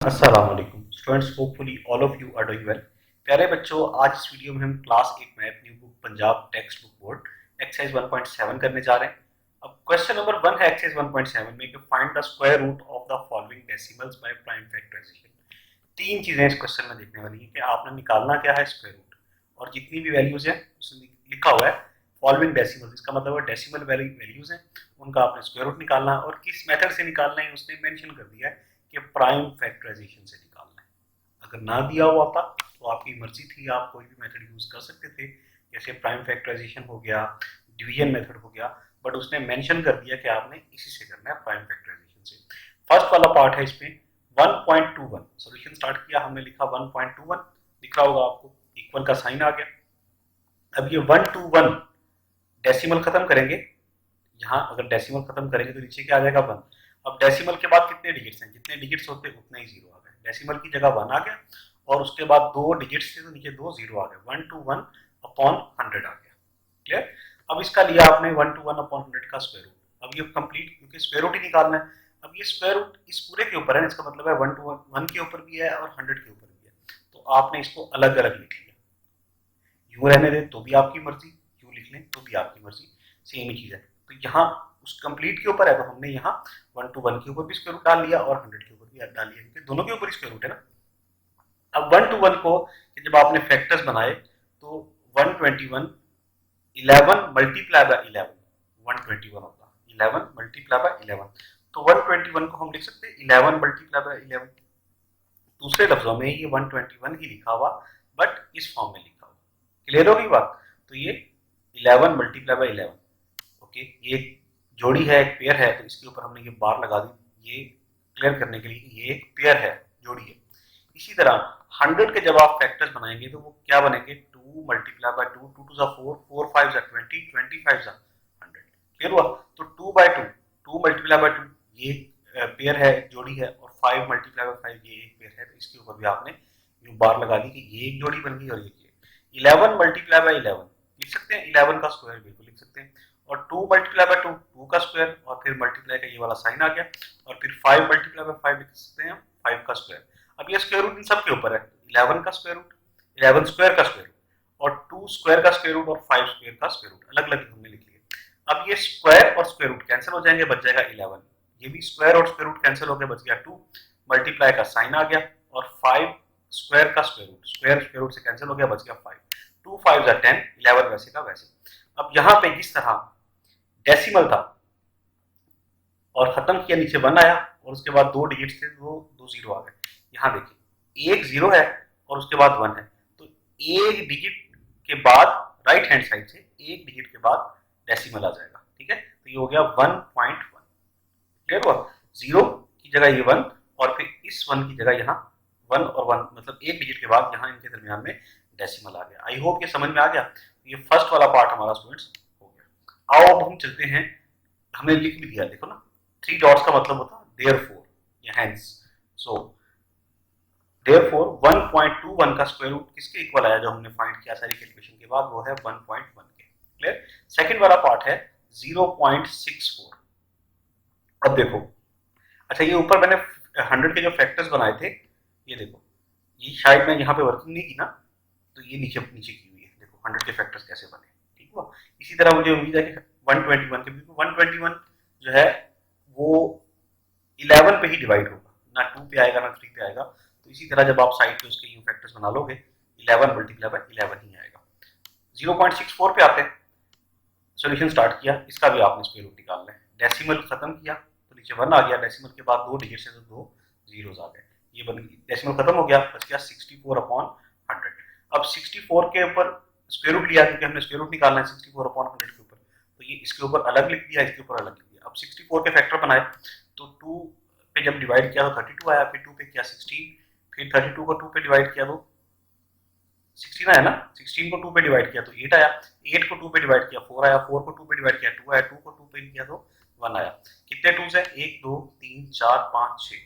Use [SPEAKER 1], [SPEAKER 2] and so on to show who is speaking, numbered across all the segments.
[SPEAKER 1] अस्सलाम वालेकुम students, hopefully all of you are doing well. प्यारे बच्चों, आज इस वीडियो में हम class 8 math new book Punjab text book board exercise 1.7 करने जा रहे हैं। अब क्वेश्चन नंबर 1 है एक्सरसाइज 1.7 में कि find the square root of the following decimals by prime factorisation. तीन चीजें इस क्वेश्चन में देखने वाली है कि आपने निकालना क्या है स्क्वायर रूट, और जितनी भी वैल्यूज है उसमें लिखा हुआ है फॉलोइंग डेसिमल्स, इसका मतलब है डेसिमल वैल्यूज हैं, उनका आपने स्क्वायर रूट निकालना है और किस मेथड से निकालना है उसने मेंशन कर दिया है कि प्राइम फैक्टराइजेशन से निकालना है। अगर ना दिया हुआ था तो आपकी मर्जी थी, आप कोई भी मेथड यूज कर सकते थे, जैसे प्राइम फैक्टराइजेशन हो गया, डिवीजन मेथड हो गया, बट उसने मेंशन कर दिया कि आपने इसी से करना है, प्राइम फैक्टराइजेशन से। फर्स्ट वाला पार्ट है इसमें 1.21। सॉल्यूशन स्टार्ट किया, हमने लिखा 1.21, दिख रहा होगा आपको, इक्वल का साइन आ गया। अब ये 121 डेसिमल खत्म करेंगे, यहाँ अगर डेसिमल खत्म करेंगे तो नीचे क्या आ जाएगा 1। अब डेसिमल के बाद कितने डिजिट्स हैं, जितने डिजिट्स होते हैं उतने ही जीरो आ गए, डेसिमल की जगह 1 आ गया और उसके बाद दो डिजिट्स थे तो नीचे दो जीरो आ गए, 121 अपॉन 100 आ गया। क्लियर। अब इसका लिया आपने 121 अपॉन 100 का स्क्वायर रूट। अब ये कंप्लीट, क्योंकि स्क्वायर रूट ही निकालना है। अब ये स्क्वायर रूट इस पूरे के ऊपर है, इसका मतलब है 1 टू 1 के ऊपर भी है और 100 के ऊपर भी है, तो आपने इसको अलग अलग लिख लिया। यूं रहने दें तो भी आपकी मर्जी, यूं लिख लें तो भी आपकी मर्जी, सेम ही चीज है। तो यहाँ उस कंप्लीट के ऊपर है तो हमने यहाँ 1 टू 1 के ऊपर भी स्क्वायर रूट डाल लिया और 100 के ऊपर भी डाल लिया, क्योंकि दोनों के ऊपर स्क्वायर रूट है ना। अब 1 टू 1 को जब आपने फैक्टर्स बनाए तो 121 11 मल्टीप्लाई बाय 11 121 होगा, 11 मल्टीप्लाई बाय 11, तो 121 को हम लिख सकते हैं 11 मल्टीप्लाई बाय 11। दूसरे लफ्जों में ये 121 ही लिखा हुआ, बट इस फॉर्म में लिखा हुआ। क्लियर होगी बात। तो ये 11 मल्टीप्लाई बाय 11, ओके, ये जोड़ी है, एक पेयर है, तो इसके ऊपर हमने ये बार लगा दी, ये क्लियर करने के लिए कि ये एक पेयर है, जोड़ी है। इसी तरह 100 के जब आप फैक्टर्स बनाएंगे तो वो क्या बनेंगे, 2 मल्टीप्लाई बाय 2, 2 टू जा 4, 4 5 जा 20, 20 5 जा 100। क्लियर हुआ। तो 2 बाय 2, 2 मल्टीप्लाई बाय 2 ये पेयर है, एक जोड़ी है, और 5 मल्टीप्लाई बाय 5 ये एक पेयर है, तो इसके ऊपर भी आपने ये बार लगा दी कि ये एक जोड़ी बन गई और ये 11 मल्टीप्लाई बाय 11 लिख सकते हैं, 11 का स्क्वायर बिल्कुल लिख सकते हैं, और 2 मल्टीप्लाई बाय 2 2 का स्क्वायर, और फिर मल्टीप्लाई का ये वाला साइन आ गया, और फिर 5 मल्टीप्लाई बाय 5 लिख सकते हैं 5 का स्क्वायर। अब ये स्क्वायर रूट इन सब के ऊपर है, 11 का स्क्वायर रूट, 11 स्क्वायर का स्क्वायर रूट, और 2 स्क्वायर का स्क्वायर रूट, और 5 स्क्वायर का स्क्वायर रूट, अलग अलग हमने लिख लिया। अब ये स्क्वायर और स्क्वायर रूट कैंसिल हो जाएंगे, बच जाएगा 11। ये भी स्क्वायर और स्क्वायर रूट कैंसिल हो गया, बच गया 2, मल्टीप्लाई का साइन आ गया, और 5 स्क्वायर का square root, square square root से कैंसिल हो गया, बच गया 5, 2 5 जा 10, 11 वैसे का वैसे। अब यहाँ पे जिस तरह डेसिमल था और खत्म किया, नीचे 1 आया और उसके बाद दो डिजिट थे, वो दो जीरो आ गए। यहाँ देखिए एक जीरो है और उसके बाद 1 है, तो एक डिजिट के बाद राइट हैंड साइड से एक डिजिट के बाद डेसिमल आ जाएगा। ठीक है, तो ये हो गया 1.1। क्लियर हुआ। जीरो की जगह ये 1, और फिर इस 1 की जगह यहाँ 1 और 1, मतलब एक डिजिट के बाद यहाँ इनके दरमियान में डेसिमल आ गया। आई होप ये समझ में आ गया। ये फर्स्ट वाला पार्ट हमारा स्टूडेंट्स हो गया। आओ अब हम चलते हैं, हमने लिख भी दिया, देखो ना, 3 डॉट्स का मतलब होता है देयरफॉर या हेंस। सो देयरफॉर 1.21 का स्क्वायर रूट किसके इक्वल आया, जो हमने फाइंड किया सारी कैलकुलेशन के बाद, वो है 1.1 के। क्लियर। सेकंड वाला पार्ट है 0.64। अब देखो, अच्छा ये ऊपर मैंने 100 के जो फैक्टर्स बनाए थे, ये देखो, ये शायद मैं यहाँ पे वर्किंग नहीं की ना, तो ये नीचे नीचे की हुई है, देखो 100 के फैक्टर्स कैसे बने। ठीक हुआ। इसी तरह मुझे उम्मीद है कि 121 के, 121 जो है वो 11 पे ही डिवाइड होगा, ना 2 पे आएगा ना 3 पे आएगा। तो इसी तरह जब आप साइड पे उसके यू फैक्टर्स बना लोगे, 11 मल्टीप्लाई बाय 11 ही आएगा। 0.64 पे आते हैं, सॉल्यूशन स्टार्ट किया, इसका भी आपने स्क्वायर रूट निकालना है। डेसिमल खत्म किया तो नीचे 1 आ गया, डेसिमल के बाद दो डिजिट से तो दो जीरोस आ गए, ये बन गई, डेसिमल खत्म हो गया, बच गया 64 अपॉन 100। अब 64 के ऊपर स्क्वायर रूट लिया, क्योंकि हमने स्क्वायर रूट निकालना है 64 अपॉन 100 के ऊपर, तो ये इसके ऊपर अलग लिख दिया, इसके ऊपर अलग लिख दिया। अब 64 के फैक्टर बनाए तो 2 पे जब डिवाइड किया तो 32 आया, फिर 2 पे किया 16, फिर 32 को 2 पे डिवाइड किया तो 16 आया ना, 16 को 2 पे डिवाइड किया तो 8 आया, 8 को 2 पे डिवाइड किया 4 आया, 4 को 2 पे डिवाइड किया 2 आया, 2 को 2 पे किया तो 1 आया। कितने 2s है, 1 2 3 4 5 6,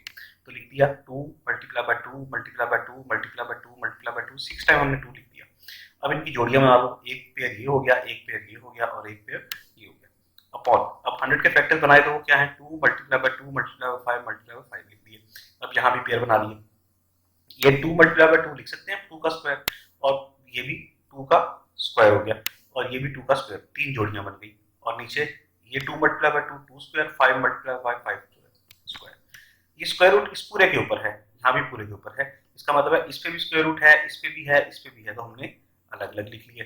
[SPEAKER 1] तो लिख दिया 2 multiply by 2 multiply by 2 multiply by 2 multiply by 2, 6 time हमने 2 लिख दिया। अब इनकी जोड़ियां बना लो, एक पेयर ये हो गया, एक पेयर ये हो गया, और एक पेयर ये हो गया अपॉन। अब 100 के फैक्टर बनाए तो वो क्या है, 2 multiply by 2 multiply by 5 multiply by 5 लिख दिए। अब यहाँ भी पेयर बना लिए, ये 2 मल्टीप्लाई बाय 2 लिख सकते हैं 2 का स्क्वायर, और ये भी 2 का स्क्वायर हो गया, और ये भी 2 का स्क्वायर, 3 जोड़ियां बन गई। और नीचे ये 2 multiply by 2 2 square, 5 multiply by 5 square. ये स्क्वायर रूट इस पूरे के ऊपर है, यहाँ भी पूरे के ऊपर है, इसका मतलब है इस पे भी स्क्वायर रूट है, इस पे भी है, इस पे भी है, तो हमने अलग अलग लिख लिए।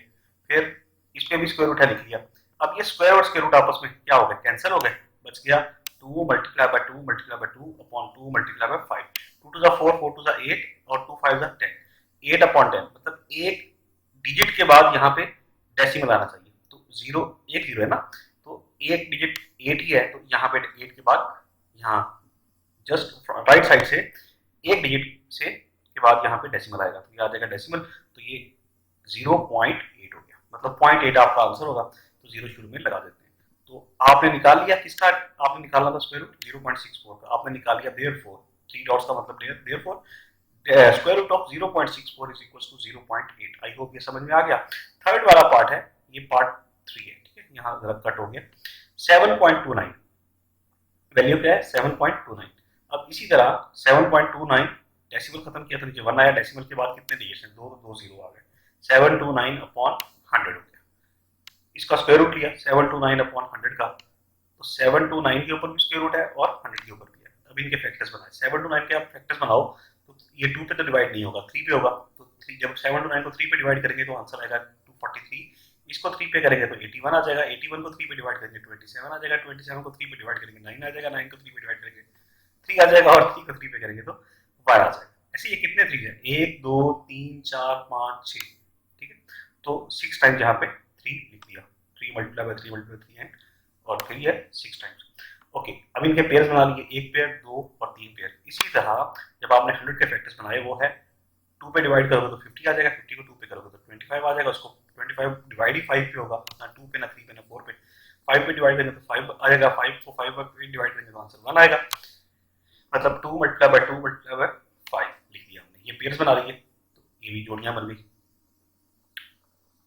[SPEAKER 1] फिर इस पे भी स्क्वायर रूट है, लिख लिया। अब ये स्क्वायर और स्क्वायर रूट आपस में क्या हो गए, कैंसिल हो गए, बच गया 2 multiply by 2 multiply by 2 upon 2 multiply by 5, 2 to the 4, 4 to the 8 और 2 5 द 10, 8 अपॉन 10, मतलब एक डिजिट के बाद यहाँ पे डेसिमल आना चाहिए, तो जीरो, एक जीरो है ना, तो एक डिजिट 8 ही है, तो यहाँ पे 8 के बाद यहाँ जस्ट राइट साइड से एक डिजिट से के बाद यहाँ पे डेसिमल आएगा, तो ये आ जाएगा डेसिमल, तो ये 0.8 हो गया, मतलब 0.8 आपका आंसर होगा, तो जीरो शुरू में लगा देते हैं। तो आपने निकाल लिया किसका, आपने निकालना था स्क्वायर रूट 0.64 का, आपने निकाल लिया देयरफॉर, 3 डॉट्स का मतलब therefore square root of 0.64 is equal to 0.8। I hope ये समझ में आ गया। थर्ड वाला पार्ट है, ये पार्ट 3 है, ठीक है, यहाँ जरा कट हो गया। 7.29 वैल्यू क्या है, 7.29। अब इसी तरह 7.29 डेसिमल खत्म किया तो नीचे 1 आया, डेसिमल के बाद कितने डिजिट्स हैं, दो, दो जीरो आ गए, 729 अपॉन 100 हो गया। इसका स्क्वायर रूट लिया 729 अपॉन 100 का, तो 729 के ऊपर भी स्क्वायर रूट है और 100 के ऊपर भी है। अब इनके फैक्टर्स बनाए, 729 के आप फैक्टर्स बनाओ तो ये 2 पे तो डिवाइड नहीं होगा, 3 पे होगा, तो 3 जब 729 को 3 पे डिवाइड करेंगे तो आंसर आएगा 243, इसको 3 पे करेंगे तो 81 आ जाएगा, 81 को 3 पे डिवाइड करेंगे 27 आ जाएगा, 27 को 3 पे डिवाइड करेंगे 9 आ जाएगा, 9 को 3 पे डिवाइड करेंगे 3 आ जाएगा, और 3 को 3 पे करेंगे तो y आ जाएगा। ऐसे ये कितने 3 है, 1 2 3 4 5 6, ठीक है, तो 6 टाइम्स यहाँ पे 3 लिख दिया, 3 मल्टीप्लाई बाय 3 मल्टीप्लाई 3 है, और 3 है 6 टाइम्स। ओके, अब इनके पेयर्स बना लिए, एक पेयर, दो और 3 पेयर। इसी तरह जब आपने 100 के फैक्टर्स बनाए, वो है 2 पे डिवाइड करोगे तो 50 आ जाएगा, 50 को 2 पे करोगे तो 25 आ जाएगा, उसको 25 डिवाइड ही 5 पे होगा, ना 2 पे ना 3 पे ना 4 पे, 5 पे डिवाइड करेंगे तो 5 आ जाएगा, 5 को 5 पे डिवाइड करेंगे तो आंसर 1 आएगा, मतलब 2 मल्टीप्लाई बाय 2 मल्टीप्लाई बाय 5 लिख दिया हमने। ये पेयर्स बना लिए, तो ये भी जोड़ियां बन गई,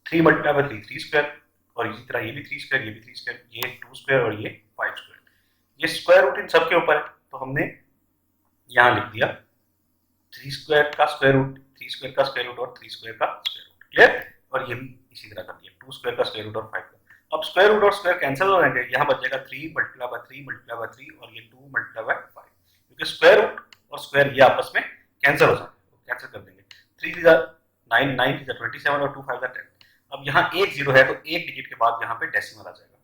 [SPEAKER 1] 3 मल्टीप्लाई बाय 3 3 स्क्वायर, और इसी तरह ये भी 3 स्क्वायर, ये भी 3 स्क्वायर, ये 2 स्क्वायर और ये 5 स्क्वायर। ये स्क्वायर रूट इन सबके ऊपर है, तो हमने यहाँ लिख दिया 3 स्क्वायर का स्क्वायर रूट, 3 स्क्वायर का स्क्वायर रूट और 3 स्क्वायर का स्क्वायर रूट, क्लियर। और ये भी इसी तरह कर दिया 2 स्क्वायर का स्क्वायर रूट और 5 का। अब स्क्वायर रूट और स्क्वायर कैंसिल हो जाएंगे, यहाँ बच जाएगा 3 मल्टीप्लाई बाय 3 मल्टीप्लाई बाय 3 और ये 2 मल्टीप्लाई बाय 5, क्योंकि स्क्वायर रूट और स्क्वायर ये आपस में कैंसिल हो जाएंगे, तो कैंसिल कर देंगे। 3 थ्री 9, 9 थ्री 27 और 2 5 10। अब यहाँ एक जीरो है, तो एक डिजिट के बाद यहाँ पे डेसिमल आ जाएगा,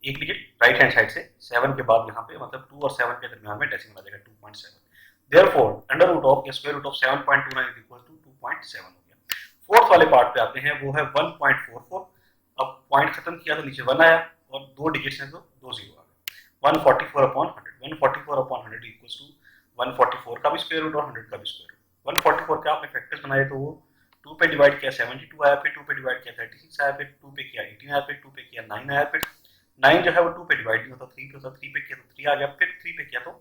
[SPEAKER 1] एक डिजिट राइट हैंड साइड से 7 के बाद यहाँ पे, मतलब 2 और 7 के दरमियान में डेसिमल आ जाएगा 2.7। Therefore, अंडर रूट ऑफ या square root of 7.29 is equal to 2.7 हो गया। फोर्थ वाले पार्ट पे आते हैं, वो है 1.44। अब पॉइंट खत्म किया तो नीचे 1 आया, और दो डिजिट्स हैं तो दो जीरो आ गए, 144 अपॉन 100, 144 अपॉन 100 इक्वल्स टू 144 का भी स्क्वायर रूट और 100 का भी स्क्वायर रूट। 144 का आपने फैक्टर्स बनाए तो वो 2 पे डिवाइड किया 72 आया, फिर 2 पे डिवाइड किया 36 आया, फिर 2 पे किया 18 आया, फिर 2 पे किया 9 आया, फिर 9 जो है वो 2 पे डिवाइड नहीं होता, 3 पे होता, 3 पे किया तो 3 आ गया, फिर 3 पे किया तो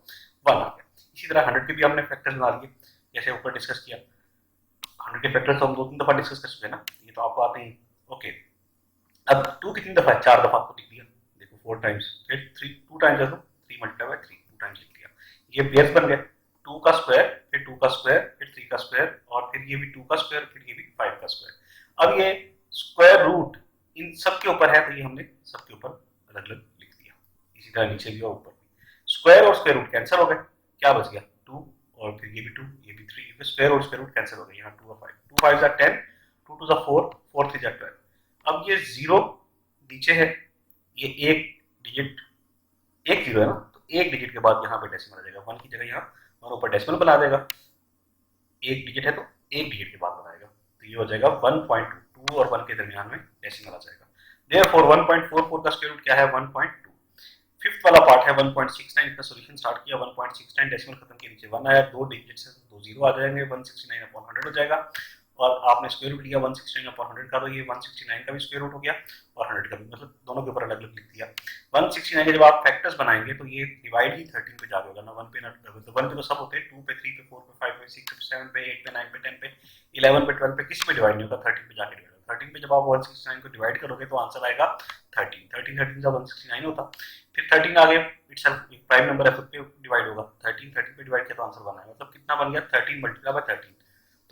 [SPEAKER 1] 1 आ गया। इसी तरह 100 के भी हमने फैक्टर्स बना लिए, जैसे ऊपर डिस्कस किया। 100 के फैक्टर्स तो हम 2-3 दफा डिस्कस कर चुके हैं ना, ये तो आपको आते हैं। ओके, अब 2 कितनी दफा है, 4 दफा आपको लिख दिया, देखो 4 टाइम्स, फिर 3 2 टाइम्स है तो 3 मल्टीप्लाई बाय 3 2 टाइम्स लिख दिया। ये पेयर्स बन गए, 2 का स्क्वायर, फिर 2 का स्क्वायर, फिर 3 का स्क्वायर, और फिर ये भी 2 का स्क्वायर, फिर ये भी 5 का स्क्वायर। अब ये स्क्वायर रूट इन सब के ऊपर है, तो ये हमने सबके ऊपर अलग अलग लिख दिया। इसी तरह नीचे भी और ऊपर भी स्क्वायर और स्क्वायर रूट कैंसिल हो गए, क्या बच गया 2, और फिर ये भी 2 ये भी 3, स्क्वायर और स्क्वायर रूट कैंसिल हो गए, यहाँ 2 और 5, 2 5 जा 10, 2 2 जा 4, 4 3 जा 12। अब ये जीरो नीचे है, ये एक डिजिट, एक जीरो है ना, तो एक डिजिट के बाद यहाँ पे डेसिमल आ जाएगा, 1 की जगह यहाँ 1 ऊपर डेसिमल बना देगा, एक डिजिट है तो एक डिजिट के बाद बनाएगा, तो ये हो जाएगा 1.2 और 1 के दरमियान में डेसिमल आ जाएगा। Therefore 1.44 का स्क्वायर रूट क्या है, 1.2। फिफ्थ वाला पार्ट है 1.69 का सॉल्यूशन स्टार्ट किया, 1.69 डेसिमल खत्म किया, नीचे 1 आया, दो डिजिट से दो जीरो आ जाएंगे, 169 अपॉन 100 हो जाएगा, और आपने स्क्वायर रूट लिया 169 अपॉन 100 का, तो ये 169 का भी स्क्वायर रूट हो गया और 100 का भी, मतलब दोनों के ऊपर अलग अलग लिख दिया। 169 के जब आप फैक्टर्स बनाएंगे तो ये डिवाइड ही 13 पे जाके होगा ना, 1 पे ना, तो 1 पे तो सब होते हैं, 2 पे 3 पे 4 पे 5 पे 6 पे 7 पे 8 पे 9 पे 10 पे 11 पे 12 पे किसी पे डिवाइड नहीं होगा, 13 पे जाके डिवाइड होगा। 13 पे जब आप 169 को डिवाइड करोगे तो आंसर आएगा 13। 13 जब 169 होता, फिर 13 आगे इटसेल्फ एक प्राइम नंबर है, खुद पे डिवाइड होगा। 13 पे डिवाइड किया तो आंसर 1 आएगा। मतलब कितना बन गया? 13 मल्टीप्लाई बाय 13।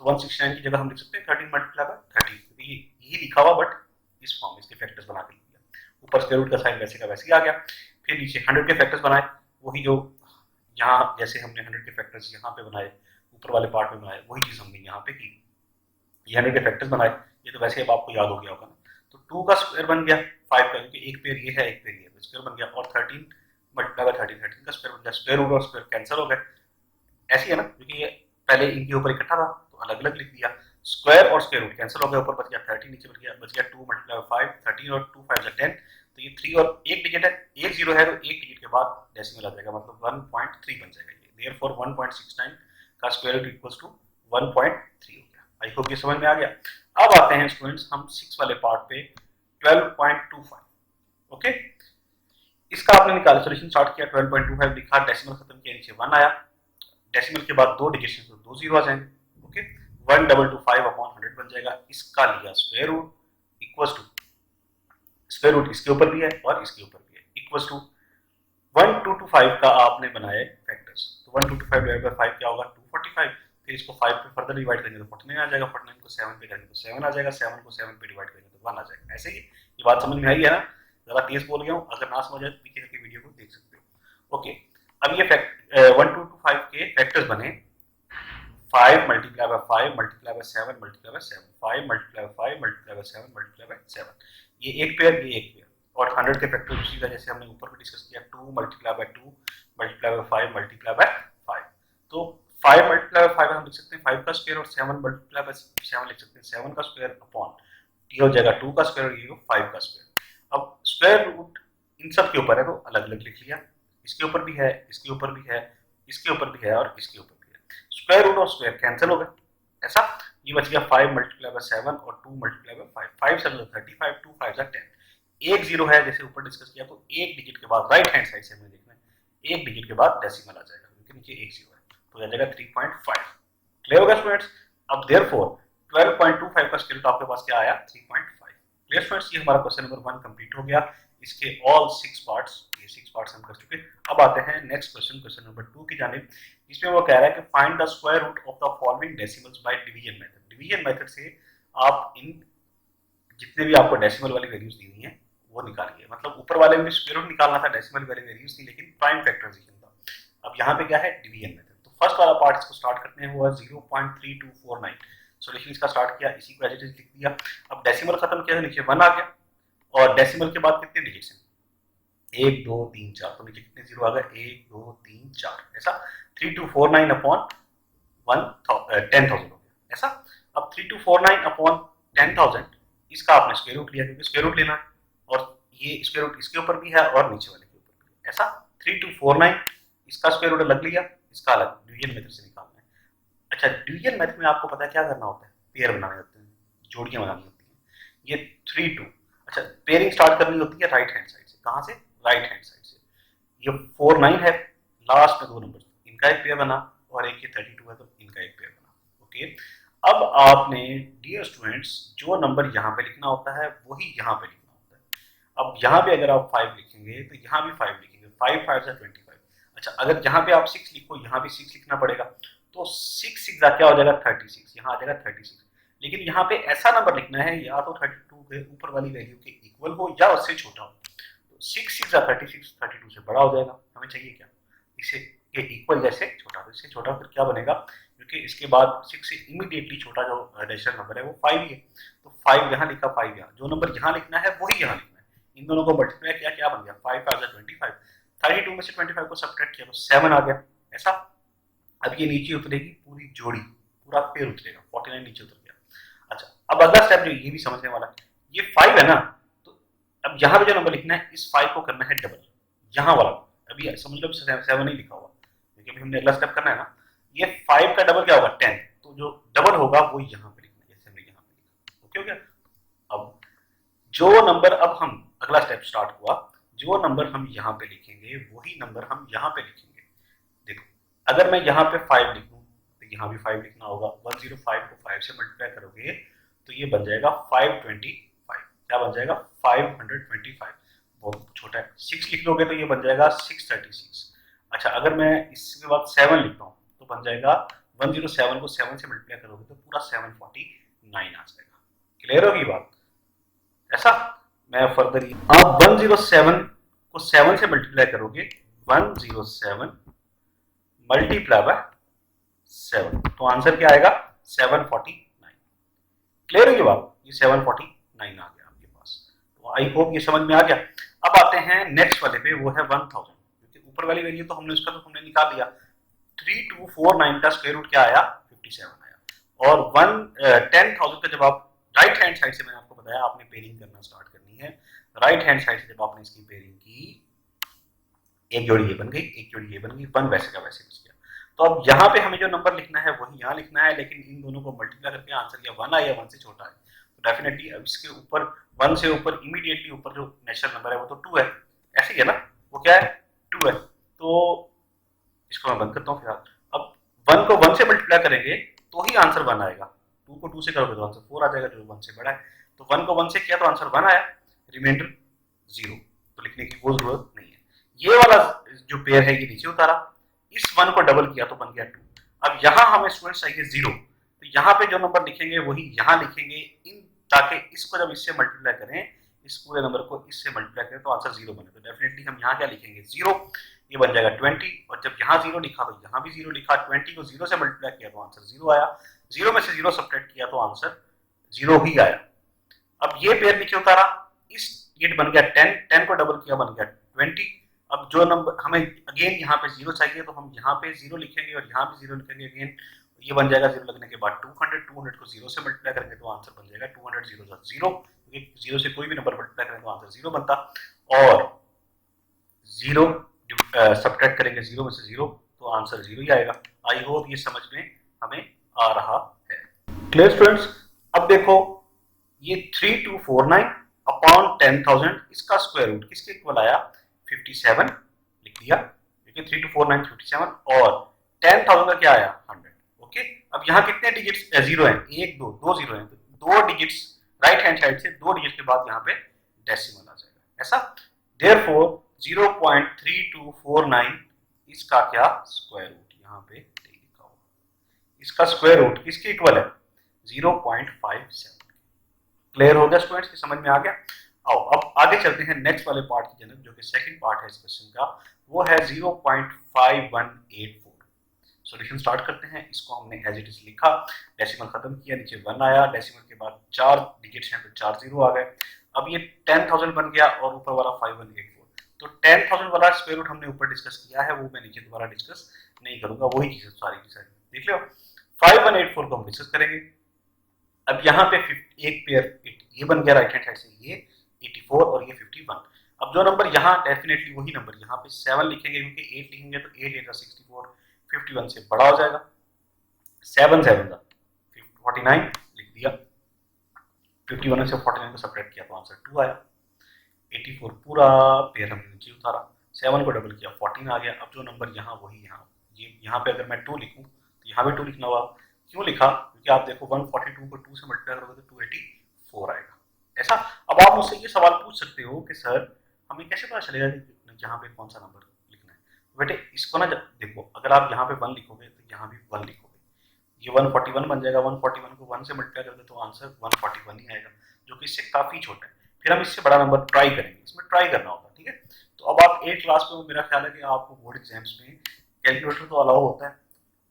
[SPEAKER 1] तो 169 की जगह हम लिख सकते हैं 13 मल्टीप्लाई बाय 13। यही लिखा हुआ बट इस फॉर्म, इसके फैक्टर्स बना के लिख दिया। ऊपर स्क्वायर रूट का साइन वैसे का वैसे ही आ गया। फिर नीचे 100 के फैक्टर्स बनाए, वही जो यहाँ जैसे हमने 100 के फैक्टर्स यहाँ पे बनाए, ऊपर वाले पार्ट में बनाए, वही चीज हमने यहाँ पे की। ये 100 के फैक्टर्स बनाए, ये तो वैसे अब आपको याद हो गया होगा ना। तो 2 का स्क्वायर बन गया 5 का, क्योंकि एक पेयर ये है एक पेयर ये है, स्क्वायर बन गया। और 13 मल्टीप्लाई बाय 13, 13 का स्क्वायर बन गया। स्क्वायर रूट और स्क्वायर कैंसिल हो गए, ऐसी है ना, क्योंकि ये पहले इनके ऊपर इकट्ठा था तो अलग अलग लिख दिया। स्क्वायर और स्क्वायर रूट कैंसिल हो गया, ऊपर बच गया 13, नीचे बच गया 2 मल्टीप्लाई 5, 13 और 2 5 10। तो ये 3 और एक डिजिट है, एक जीरो है, तो एक डिजिट के बाद डेसिमल आ जाएगा, मतलब 1.3 बन जाएगा ये। देयरफॉर 1.69 का स्क्वायर रूट इक्वल्स टू 1.3 हो गया। आई होप ये समझ में आ गया। अब आते हैं स्टूडेंट्स हम 6 वाले पार्ट पे, 12.25। ओके, इसका आपने निकाला, सोल्यूशन स्टार्ट किया, 12.25 लिखा, डेसिमल खत्म किया, नीचे 1 आया। डेसिमल के बाद दो डिजिट तो 2 जीरो आ जाएंगे। ओके, 1225 अपॉन 100 बन जाएगा। इसका लिया square root equals to, square root इसके ऊपर भी है और इसके ऊपर भी है, इक्वल्स टू 1225 का आपने बनाया फैक्टर्स। तो 1225 डिवाइड बाय 5 क्या होगा? 245। फिर इसको 5 पे फर्दर डिवाइड करेंगे तो 49 आ जाएगा, 49 को 7 पे करेंगे तो 7 आ जाएगा, 7 को 7 पे डिवाइड करेंगे तो 1 आ जाएगा। ऐसे ही ये बात समझ में आई है ना? ज़्यादा तेज बोल गया हूँ, अगर ना समझ आए तो पीछे की वीडियो को देख सकते हो। ओके, अब ये 1225 के फैक्टर्स बने 5 multiply by 5 multiply by 7 multiply by 7, 5 multiply by 5 multiply by 7 multiply by 7। ये एक पेयर, ये एक पेयर। और 100 के फैक्टर उसी का जैसे हमने ऊपर भी डिस्कस किया, 2 multiply by 2 multiply by 5 multiply by 5। तो 5 मल्टीप्लाई बाय 5 हम लिख सकते हैं 5 का स्क्वायर, और 7 मल्टीप्लाई बाय 7 लिख सकते हैं 7 का स्क्वायर अपॉन, ये हो जाएगा 2 का स्क्वायर और ये हो 5 का स्क्वायर। अब स्क्वायर रूट इन सब के ऊपर है तो अलग अलग लिख लिया, इसके ऊपर भी है, इसके ऊपर भी है, इसके ऊपर भी है और इसके ऊपर भी है। स्क्वायर रूट और स्क्वायर कैंसिल हो गए, ऐसा ये बच गया 5 मल्टीप्लाई बाय 7 और 2 मल्टीप्लाई बाय 5, 5 7 35, 2 5 10। एक जीरो है जैसे ऊपर डिस्कस किया, तो एक डिजिट के बाद राइट हैंड साइड से हमें देखना है, एक डिजिट के बाद डेसिमल आ जाएगा, क्योंकि नीचे एक जीरो है, तो आ जाएगा 3.5। क्लियर होगा स्टूडेंट्स? अब देयरफॉर 12.25 का स्क्वायर रूट आपके पास क्या आया? 3.5। Clear students? ये हमारा क्वेश्चन नंबर 1 कंप्लीट हो गया। इसके ऑल 6 पार्ट्स, ये 6 पार्ट्स हम कर चुके। अब आते हैं नेक्स्ट क्वेश्चन, क्वेश्चन नंबर 2 की जानिब, जिसमें वो कह रहा है कि find the square root of the following decimals by division method. Division method से आप इन जितने भी आपको डेसिमल वाली वैल्यूज दी हुई हैं वो निकालिए। मतलब ऊपर वाले में स्क्वायर रूट निकालना था, डेसिमल वाली वैल्यूज थी, लेकिन प्राइम फैक्टराइजेशन था। अब यहाँ पे क्या है? Division method. तो फर्स्ट वाला पार्ट इसको स्टार्ट करते हैं, वो है 0.3249। सॉल्यूशन इसका स्टार्ट किया, इसी को एज इट इज लिख दिया। अब डेसिमल खत्म किया, नीचे 1 आ गया, और डेसिमल के बाद कितने डिजिट्स हैं? 1 2 3 4, तो नीचे कितने जीरो आ गए? 1 2 3 4, ऐसा 3249 अपॉन 10,000 हो गया, ऐसा। अब 3249 अपॉन 10,000, इसका आपने स्क्वायर रूट लिया, क्योंकि स्क्वायर रूट लेना है, और ये स्क्वायर रूट इसके ऊपर भी है और नीचे वाले के ऊपर भी है, ऐसा। 3249 इसका स्क्वायर रूट अलग लिया, इसका अलग, डिवीजन मेथड से निकालना है। अच्छा, डिवीजन मेथड में आपको पता है क्या करना होता है? पेयर बनाने होते हैं, जोड़ियां बनानी होती हैं। ये 3 2, अच्छा पेयरिंग स्टार्ट करनी होती है राइट हैंड साइड से। कहां से? राइट हैंड साइड से। ये 4 9 है, लास्ट में 2 नंबर, इनका एक पेयर बना, और एक ये 32 है तो इनका एक पेयर बना। ओके, अब आपने डियर स्टूडेंट्स जो नंबर यहाँ पे लिखना होता है वही यहाँ पे लिखना होता है। अब यहाँ पे अगर आप 5 लिखेंगे तो यहाँ भी 5 लिखेंगे, 5 5 जा 25। अच्छा, अगर यहाँ पे आप 6 लिखो, यहाँ भी 6 लिखना पड़ेगा, तो 6 6 जा क्या हो जाएगा? 36, यहाँ आ जाएगा 36। लेकिन यहाँ पे ऐसा नंबर लिखना है या तो 32 के ऊपर वाली वैल्यू के इक्वल हो या उससे छोटा हो। तो 6 6 जा 36, 32 से बड़ा हो जाएगा। हमें चाहिए क्या? इसे के इक्वल जैसे छोटा, तो इससे छोटा फिर क्या बनेगा? क्योंकि इसके बाद 6 से इमीडिएटली छोटा जो रेशनल नंबर है वो 5 ही है, तो 5 यहाँ लिखा, 5 यहाँ, जो नंबर यहाँ लिखना है वही यहाँ लिखना है। इन दोनों को मल्टीप्लाई किया, क्या बन गया? 5 5 जा 25, 32 में से 25 को सब्ट्रैक्ट किया तो 7 आ गया, ऐसा। अब ये नीचे उतरेगी पूरी जोड़ी, पूरा पेयर उतरेगा, 49 नीचे उतर गया। अच्छा, अब अगला स्टेप जो ये भी समझने वाला है, ये 5 है ना, तो अब यहाँ पे जो नंबर लिखना है इस 5 को करना है डबल, यहाँ वाला। अभी समझ लो 7 ही लिखा हुआ, क्योंकि अभी हमने अगला स्टेप करना है ना। ये 5 का डबल क्या होगा? 10, तो जो डबल होगा वो यहाँ पे लिखना है, जैसे हमने यहाँ पे लिखा। ओके हो गया? अब जो नंबर, अब हम अगला स्टेप स्टार्ट हुआ, जो नंबर हम यहाँ पे लिखेंगे वही नंबर हम यहाँ पे लिखेंगे। देखो, अगर मैं यहाँ पे 5 लिखूं तो यहाँ भी 5 लिखना होगा। 105 को 5 से मल्टीप्लाई करोगे तो ये बन जाएगा 525। क्या बन जाएगा? 525। बहुत छोटा है। 6 लिख लोगे तो ये बन जाएगा 636। अच्छा, अगर मैं इसके बाद 7 लिखता हूँ तो बन जाएगा 107 को 7 से मल्टीप्लाई करोगे तो पूरा 749 आ जाएगा। क्लियर होगी बात? ऐसा मैं फर्दर आप 107 को 7 से मल्टीप्लाई करोगे, 107 मल्टीप्लाई बाय 7, तो आंसर क्या आएगा? 749। क्लियर होगी बात? ये 749 आ गया आपके पास। तो आई होप ये समझ में आ गया। अब आते हैं नेक्स्ट वाले पे, वो है 1000। क्योंकि ऊपर वाली वैल्यू तो हमने उसका तो हमने निकाल लिया। 3249 का स्क्वायर रूट क्या आया? 57 आया। और 10,000 का जब आप राइट हैंड साइड से, मैंने आपको बताया आपने पेयरिंग करना स्टार्ट करनी है। राइट हैंड साइड से जब आपने इसकी पेयरिंग की, एक जोड़ी ये बन गई, एक जोड़ी ये बन गई, 1 वैसे का वैसे बच गया। तो अब यहाँ पे हमें जो नंबर लिखना है वही यहाँ लिखना है, लेकिन इन दोनों को मल्टीप्लाई करके आंसर या 1 आया या 1 से छोटा है। तो डेफिनेटली अब इसके ऊपर 1 से ऊपर इमीडिएटली ऊपर जो नेचुरल नंबर है वो तो 2 है। ऐसे ही है ना? वो क्या है? 2 है। तो इसको मैं बंद करता हूँ फिलहाल। अब 1 को 1 से मल्टीप्लाई करेंगे तो ही आंसर 1 आएगा। 2 को 2 से करोगे तो आंसर 4 आ जाएगा, जो 1 से बड़ा है। तो 1 को 1 से किया तो आंसर 1 आया, रिमाइंडर 0, तो लिखने की वो जरूरत नहीं है। ये वाला जो पेयर है ये नीचे उतारा, इस 1 को डबल किया तो बन गया 2। अब यहाँ हमें स्टूडेंट्स चाहिए 0, तो यहाँ पे जो नंबर लिखेंगे वही यहाँ लिखेंगे, इन ताकि इसको जब इससे मल्टीप्लाई करें, इस पूरे नंबर को इससे मल्टीप्लाई करें तो आंसर 0 बने। तो डेफिनेटली हम यहाँ क्या लिखेंगे? 0। ये बन जाएगा 20, और जब यहाँ 0 लिखा तो यहाँ भी 0 लिखा। 20 को 0 से मल्टीप्लाई किया तो आंसर 0 आया। 0 में से 0 सब्ट्रैक्ट किया तो आंसर 0 ही आया। अब ये पेयर नीचे उतारा, इस ये बन गया 10, 10 को डबल किया बन गया 20। अब जो नंबर हमें अगेन यहाँ पे 0 चाहिए तो हम यहाँ पे 0 लिखेंगे और यहाँ भी 0 लिखेंगे अगेन। ये बन जाएगा 0 लगने के बाद 200, 200 को 0 से मल्टीप्लाई करेंगे तो आंसर बन जाएगा 200, 0 क्योंकि 0 से कोई भी नंबर मल्टीप्लाई करें तो आंसर 0 बनता। और 0 सब्ट्रैक्ट करेंगे 0 में से 0 तो आंसर 0 ही आएगा। आई होप ये समझ में हमें आ रहा है। Clear students? अब देखो ये 3249 अपॉन 10,000, इसका स्क्वायर रूट किसके इक्वल आया? 57 लिख दिया, क्योंकि 3249 57 और 10,000 का क्या आया? 100। ओके, अब यहाँ कितने डिजिट्स 0 हैं? 1 2 2 0 हैं, तो 2 डिजिट्स राइट हैंड साइड से 2 डिजिट के बाद यहाँ पे डेसिमल आ जाएगा। ऐसा देयरफॉर 0.3249 इसका क्या स्क्वायर रूट यहाँ पे लिखा हुआ, इसका स्क्वायर रूट किसके इक्वल है? 0.57। क्लियर हो गया स्टूडेंट्स? की समझ में आ गया? आओ अब आगे चलते हैं नेक्स्ट वाले पार्ट की जनक, जो कि सेकंड पार्ट है इस क्वेश्चन का, वो है 0.5184। सॉल्यूशन स्टार्ट करते हैं। इसको हमने एज इट इज लिखा, डेसिमल खत्म किया, नीचे 1 आया, डेसिमल के बाद 4 डिजिट्स हैं तो 4 0 आ गए। अब ये 10,000 बन गया और ऊपर वाला 5184। तो 10,000 वाला स्क्वायर रूट हमने ऊपर डिस्कस किया है, वो मैं नीचे दोबारा डिस्कस नहीं करूंगा, वही चीजें सारी की सारी देख लो। 5184 को हम डिस्कस करेंगे। अब यहाँ पे एक पेयर ये बन गया राइट हैंड साइड से, ये 84 और ये 51। अब जो नंबर यहाँ डेफिनेटली वही नंबर यहाँ पे 7 लिखेंगे, क्योंकि 8 लिखेंगे तो 8 8 64, 51 से बड़ा हो जाएगा। 7 7 49 लिख दिया, 51 से 49 को सेपरेट किया तो आंसर 2 आया। 84 पूरा पेयर हमने नीचे उतारा, 7 को डबल किया 14 आ गया। अब जो नंबर यहाँ वही यहाँ पे अगर मैं 2 लिखूं तो यहाँ भी 2 लिखना होगा। क्यों लिखा? क्योंकि आप देखो 142 को 2 से मल्टीप्लाई करोगे तो 284 आएगा। ऐसा अब आप मुझसे ये सवाल पूछ सकते हो कि सर हमें कैसे पता चलेगा कि यहाँ पे कौन सा नंबर लिखना है? बेटे इसको ना देखो, अगर आप यहाँ पे 1 लिखोगे तो यहाँ भी 1 लिखोगे, ये 141 बन जाएगा। 141 को 1 से मल्टीप्लाई करोगे तो आंसर 141 ही आएगा, जो कि इससे काफी छोटा है। फिर हम इससे बड़ा नंबर ट्राई करेंगे, इसमें ट्राई करना होगा, ठीक है। तो अब आप 8 क्लास में, मेरा ख्याल है कि आपको बोर्ड एग्जाम्स में कैलकुलेटर तो अलाउ होता है,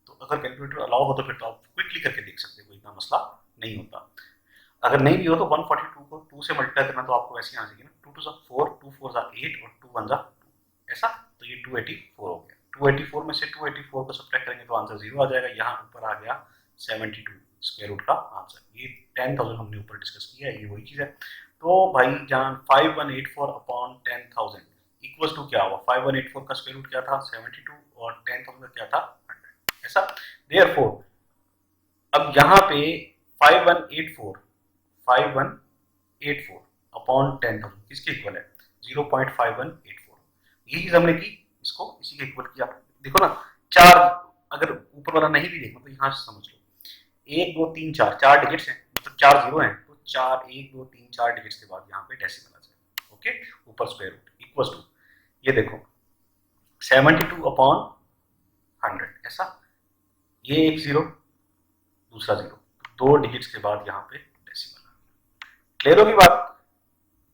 [SPEAKER 1] तो अगर कैलकुलेटर अलाउ हो तो फिर तो आप क्विकली करके देख सकते हो, कोई इतना मसला नहीं होता। अगर नहीं भी हो तो 142 को 2 से मल्टीप्लाई करना तो आपको वैसे ही आ जाएगी ना, 2 2 4, 2 4 8 और 2 1 2, ऐसा। तो ये 284 हो गया। 284 में से 284 को सब्ट्रैक्ट करेंगे तो आंसर 0 आ जाएगा। यहाँ ऊपर आ गया 72 स्क्वायर रूट का आंसर। ये 10,000 हमने ऊपर डिस्कस किया है, ये वही चीज है। तो भाई जान 5184 अपॉन 10,000 इक्वल्स टू क्या हुआ? 5184 का स्क्वायर रूट क्या था? 72 और 10,000 का क्या था? 100। ऐसा देयरफॉर अब यहाँ पे 5184 अपॉन 10,000 किसके इक्वल है? 0.5184। यही चीज हमने की, इसको इसी के इक्वल किया। देखो ना, 4 अगर ऊपर वाला नहीं भी देखना तो यहाँ से समझ लो, 1 2 3 4 4 डिजिट्स हैं, मतलब 4 जीरो हैं तो 4 1 2 3 4 डिजिट्स के बाद यहाँ पे डेसिमल आ जाएगा। ओके, ऊपर स्क्वायर रूट इक्वल टू, ये देखो 72 अपॉन 100, ऐसा, ये एक जीरो दूसरा जीरो, दो डिजिट्स के बाद यहाँ पे डेसिमल आ गया। क्लियर होगी बात।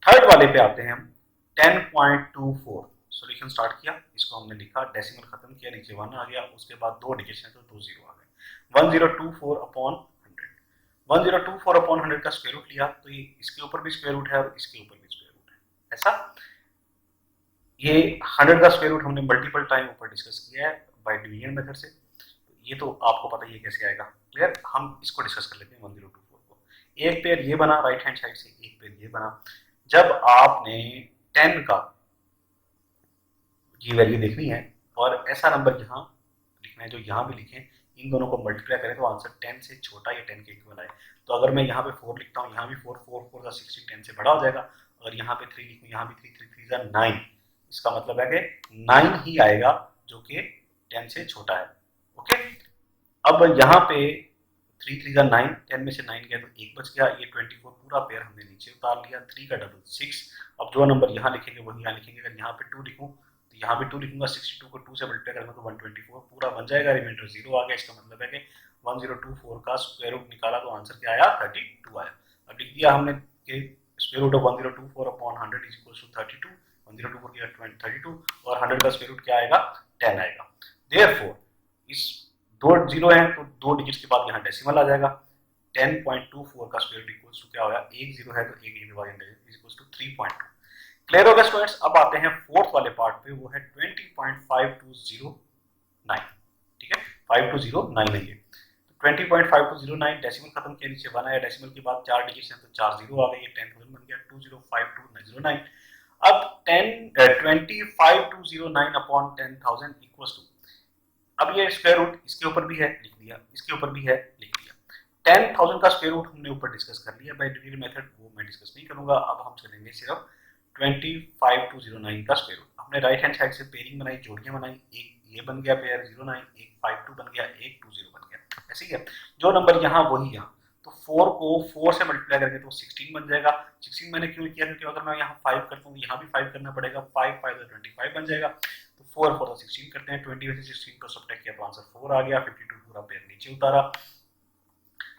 [SPEAKER 1] थर्ड वाले पे आते हैं हम, 10.24 सॉल्यूशन स्टार्ट किया, इसको हमने लिखा, डेसिमल खत्म किया, नीचे 1 आ गया, उसके बाद दो डिजिट्स हैं तो 2 जीरो आ गए। 1024 अपॉन 100, 1024 अपॉन 100 का स्क्वायर रूट लिया तो ये इसके ऊपर भी स्क्वायर रूट है और इसके ऊपर भी स्क्वायर रूट है, ऐसा। ये 100 का स्क्वायर रूट हमने मल्टीपल टाइम ऊपर डिस्कस किया है बाय डिवीजन मेथड से, ये तो आपको पता ही है कैसे आएगा। क्लियर, हम इसको डिस्कस कर लेते हैं 1024 को। एक पेयर ये बना राइट हैंड साइड से, एक पेयर ये बना। जब आपने 10 का ये वैल्यू देखनी है और ऐसा नंबर यहाँ लिखना है जो यहाँ भी लिखें, इन दोनों को मल्टीप्लाई करें तो आंसर 10 से छोटा या 10 के इक्वल आए। तो अगर मैं यहाँ पे 4 लिखता हूँ, यहाँ भी 4, 4 4 का 16, 10 से बड़ा हो जाएगा। अगर यहाँ पे 3 लिखूँ, यहाँ भी 3, 3 3 जा 9, इसका मतलब है कि 9 ही आएगा जो कि 10 से छोटा है। ओके, अब यहाँ पे 3 3 जा 9, 10 में से 9 गया तो 1 बच गया, ये 24 पूरा पेयर हमने नीचे उतार लिया, 3 का डबल 6। अब जो नंबर यहाँ लिखेंगे वही यहाँ लिखेंगे। अगर यहाँ पे 2 लिखूँ तो यहाँ पे 2 लिखूंगा, 62 को 2 से मल्टीप्लाई करूंगा तो 124 पूरा बन जाएगा, रिमाइंडर 0 आ गया। इसका मतलब है कि 1024 का स्क्वायर रूट निकाला तो आंसर क्या आया, 32 आया। अब लिख दिया हमने कि square root of 1024 upon 100 is equal to 32, 1024 की 32 और 100 का स्क्वायर रूट क्या आएगा, 10 आएगा। देयरफॉर इस दो जीरो है तो दो डिजिट्स के बाद यहाँ डेसिमल आ जाएगा। 10.24 का स्क्वायर रूट इक्वल्स टू क्या होगा, एक जीरो है तो एक डिजिट बाद इज इक्वल्स टू 3.2। क्लियर होगा स्टूडेंट्स। अब आते हैं फोर्थ वाले पार्ट पे, वो है 20.5209। ठीक है, 5209 है ये। 20.5209 डेसिमल खत्म किया, नीचे 1 आया, डेसिमल के बाद 4 डिजिट्स हैं तो 4 जीरो आ गए, ये 10,000 बन गया, 205209। अब 25209 अपॉन 10,000 इक्वल्स टू, अब ये स्क्वायर रूट इसके ऊपर भी है लिख दिया, इसके ऊपर भी है लिख दिया। 10,000 का स्क्वायर रूट हमने ऊपर डिस्कस कर लिया बाय डिवीजन मेथड, वो मैं डिस्कस नहीं करूंगा। अब हम चलेंगे सिर्फ 25209 का स्क्वायर रूट। हमने राइट हैंड साइड से पेयरिंग बनाई, जोड़ियां बनाई, एक ये बन गया पेयर 09, एक 52 बन गया, एक 20 बन गया, ऐसे ही है। जो नंबर यहाँ वही यहाँ, तो 4 को 4 से मल्टीप्लाई करके तो 16 बन जाएगा। 16 मैंने क्यों किया, क्योंकि अगर मैं यहाँ 5 करता हूँ यहाँ भी 5 करना पड़ेगा, 5 5 25 बन जाएगा। तो 4 4 16 करते हैं, 20 में से 16 को सब्ट्रैक्ट किया तो आंसर 4 आ गया, 52 पूरा पेयर नीचे उतारा।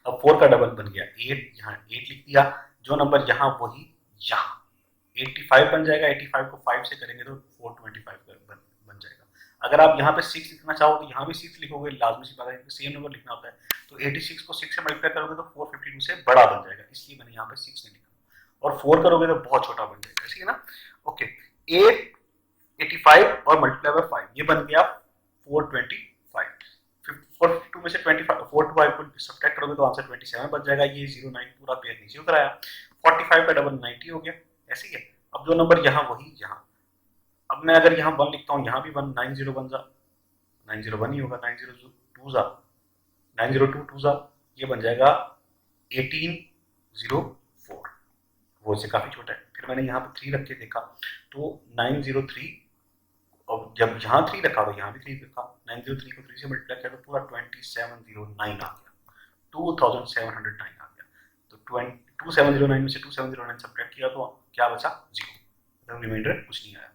[SPEAKER 1] अब 4 का डबल बन गया 8, यहाँ 8 लिख दिया। जो नंबर यहाँ वही यहाँ 85 बन जाएगा, 85 को 5 से करेंगे तो 425 बन जाएगा। अगर आप यहाँ पे 6 लिखना चाहो तो यहाँ भी 6 लिखोगे, लाजमी सी बात है सेम नंबर लिखना होता है। तो 86 को 6 से मल्टीप्लाई करोगे तो 452 से बड़ा बन जाएगा, इसलिए मैंने यहाँ पे 6 नहीं लिखा। और 4 करोगे तो बहुत छोटा बन जाएगा, ऐसे है ना। ओके, 85 और मल्टीप्लाई बाय 5, ये बन गया 425। 452 में से 425 को सब्ट्रैक्ट करोगे तो आंसर 27 बन जाएगा। ये 09 पूरा पेयर नीचे उतर आया, 45 का डबल 90 हो गया, ऐसे ही है। अब जो नंबर यहाँ वही यहाँ, अब मैं अगर यहाँ 1 लिखता हूँ यहाँ भी 1, 90 बन जा, 901 ही होगा, 902 जा, 902 जा, ये बन जाएगा 1804, वो से काफी छोटा है। फिर मैंने यहाँ पे 3 रख के देखा तो 903, और जब यहाँ 3 रखा तो यहाँ भी 3 रखा, 903 को 3 से मल्टीप्लाई किया तो पूरा 2709 आ गया, 2709 आ गया। तो 2709 में से 2709 सब्ट्रैक्ट किया तो क्या बचा, 0, मतलब रिमाइंडर कुछ नहीं आया।